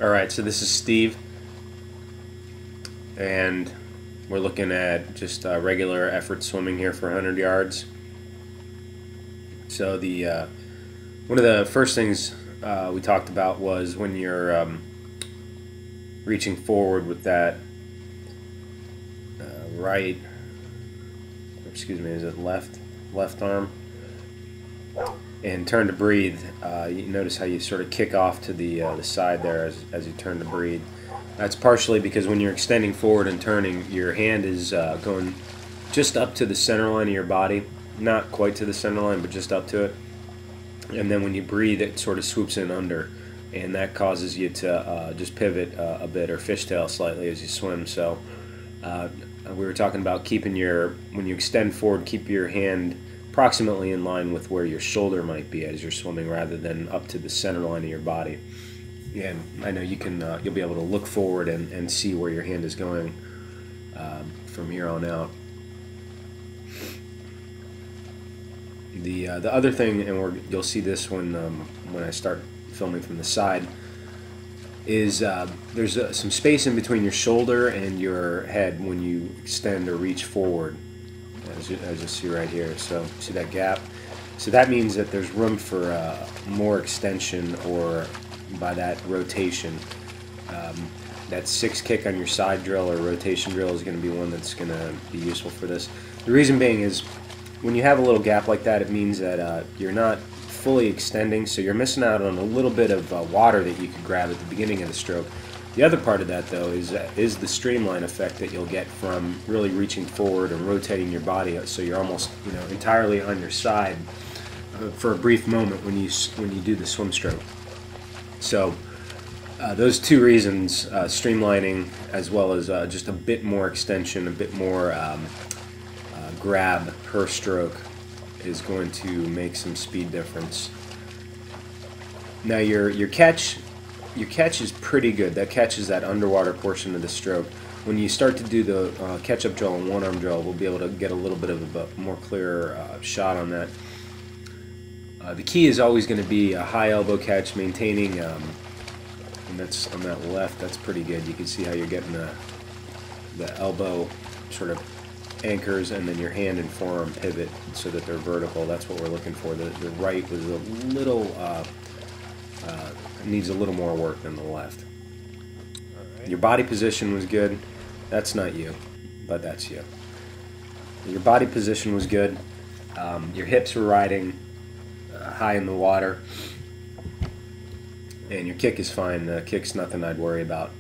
Alright, so this is Steve, and we're looking at just regular effort swimming here for 100 yards. So the one of the first things we talked about was when you're reaching forward with that right, excuse me, is it left arm, and turn to breathe. You notice how you sort of kick off to the side there as you turn to breathe. That's partially because when you're extending forward and turning, your hand is going just up to the center line of your body, not quite to the center line, but just up to it. And then when you breathe, it sort of swoops in under, and that causes you to just pivot a bit or fishtail slightly as you swim. So we were talking about keeping when you extend forward, keep your hand approximately in line with where your shoulder might be as you're swimming, rather than up to the center line of your body. And I know you can you'll be able to look forward and see where your hand is going from here on out. The other thing, and you'll see this when I start filming from the side, is there's some space in between your shoulder and your head when you extend or reach forward, as you see right here. So see that gap? So that means that there's room for more extension, or by that rotation. That 6 kick on your side drill or rotation drill is going to be one that's going to be useful for this. The reason being is when you have a little gap like that, it means that you're not fully extending, so you're missing out on a little bit of water that you could grab at the beginning of the stroke. The other part of that, though, is the streamline effect that you'll get from really reaching forward and rotating your body, so you're almost entirely on your side for a brief moment when you do the swim stroke. So those two reasons, streamlining as well as just a bit more extension, a bit more grab per stroke, is going to make some speed difference. Now your catch is pretty good. That catches that underwater portion of the stroke. When you start to do the catch-up drill and one-arm drill, we'll be able to get a little bit of a more clear shot on that. The key is always going to be a high elbow catch, maintaining, and that's on that left. That's pretty good. You can see how you're getting the elbow sort of anchors, and then your hand and forearm pivot so that they're vertical. That's what we're looking for. The right was a little needs a little more work than the left. Right. Your body position was good. That's not you, but that's you. Your body position was good. Your hips were riding high in the water, and your kick is fine. The kick's nothing I'd worry about.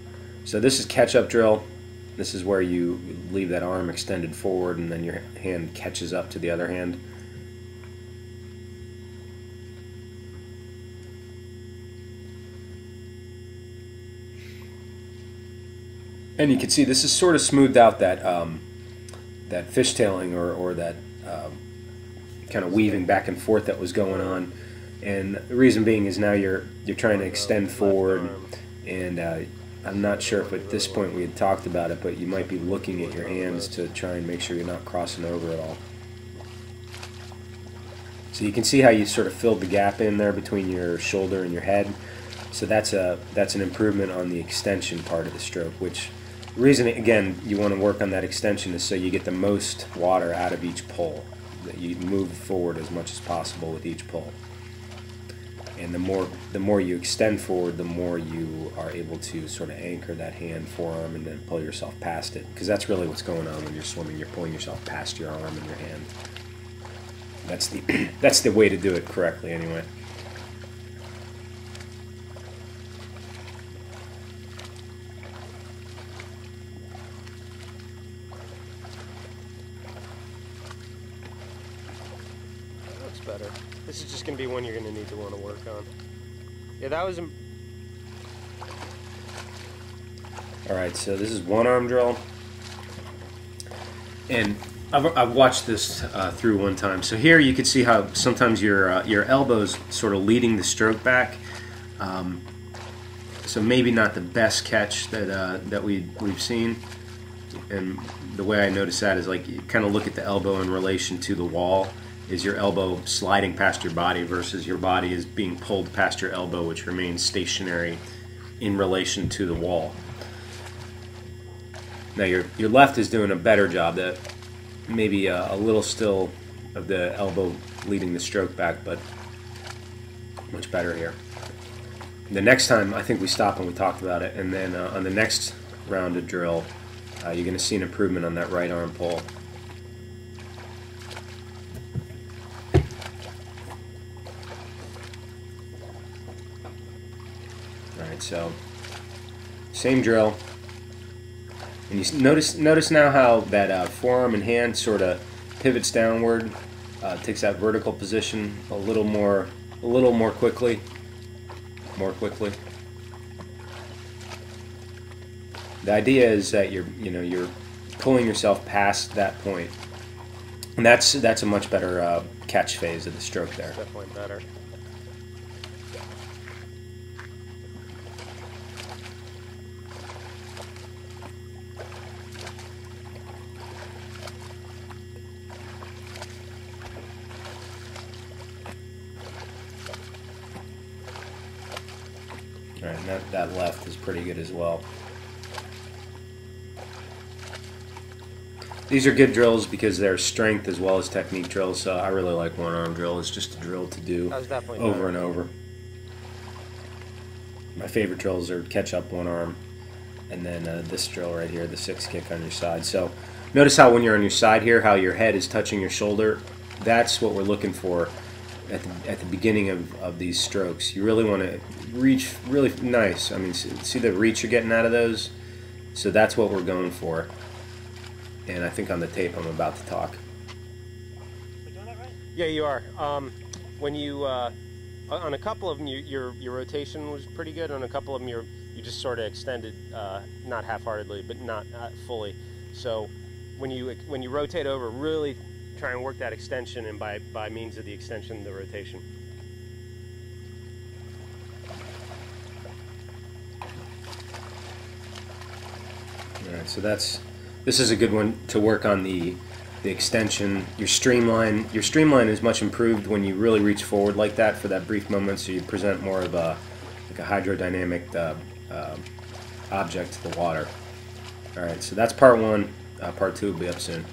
So this is catch-up drill. This is where you leave that arm extended forward, and then your hand catches up to the other hand. And you can see this is sort of smoothed out that that fishtailing or that kind of weaving back and forth that was going on. And the reason being is now you're trying to extend forward, and I'm not sure if at this point we had talked about it, but you might be looking at your hands to try and make sure you're not crossing over at all. So you can see how you sort of filled the gap in there between your shoulder and your head. So that's an improvement on the extension part of the stroke, which the reason, again, you want to work on that extension is so you get the most water out of each pull, that you move forward as much as possible with each pull. And the more you extend forward, the more you are able to sort of anchor that hand, forearm, and then pull yourself past it. Because that's really what's going on when you're swimming. You're pulling yourself past your arm and your hand. That's the way to do it correctly, anyway. That looks better. This is just going to be one you're going to need to want to work on. Yeah, that was... Alright, so this is one arm drill. And I've watched this through one time. So here you can see how sometimes your elbow's sort of leading the stroke back. So maybe not the best catch that we've seen. And the way I notice that is, like, you kind of look at the elbow in relation to the wall. Is your elbow sliding past your body versus your body is being pulled past your elbow, which remains stationary in relation to the wall. Now your left is doing a better job. That maybe a little still of the elbow leading the stroke back, but much better here. The next time, I think we stopped and we talked about it, and then on the next round of drill, you're going to see an improvement on that right arm pull. Alright, so same drill. And you notice now how that forearm and hand sort of pivots downward, takes that vertical position a little more quickly. More quickly. The idea is that you're pulling yourself past that point, and that's a much better catch phase of the stroke there. Definitely better. All right, and that left is pretty good as well. These are good drills because they're strength as well as technique drills, so I really like one arm drill. It's just a drill to do over and over. My favorite drills are catch up one arm, and then this drill right here, the 6 kick on your side. So notice how when you're on your side here, how your head is touching your shoulder. That's what we're looking for at the beginning of these strokes. You really want to reach really nice. I mean, see the reach you're getting out of those? So that's what we're going for. And I think on the tape I'm about to talk. Am I doing that right? Yeah, you are. When you on a couple of them, your rotation was pretty good. On a couple of them, you just sort of extended, not half-heartedly, but not fully. So when you rotate over, really try and work that extension, and by means of the extension, the rotation. All right, so this is a good one to work on the extension. Your streamline is much improved when you really reach forward like that for that brief moment, so you present more of a hydrodynamic object to the water. All right, so that's part 1. Part 2 will be up soon.